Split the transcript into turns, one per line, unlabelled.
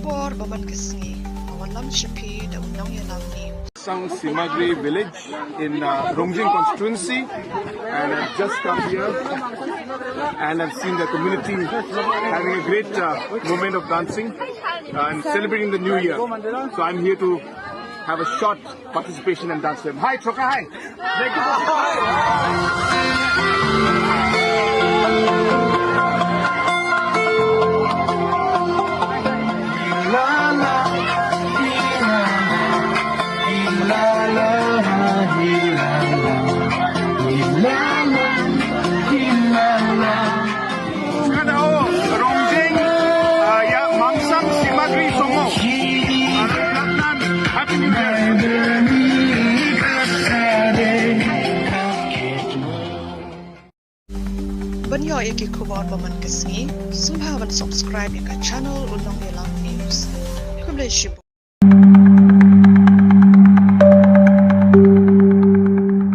kubor baman kisngi, awalam shapi da unang yalam ni.
Sangsimagri village in Rongjeng Constituency, and I've just come here and I've seen the community having a great moment of dancing and celebrating the new year. So I'm here to have a short participation and dance with them. Hi, Choka, hi. Rongjeng, Sangsimagri Songo. Happy New Year.
Banyo iki kubor baman kisngi, sumhawan subscribe ika channel unang yalam news. Kumle shibu.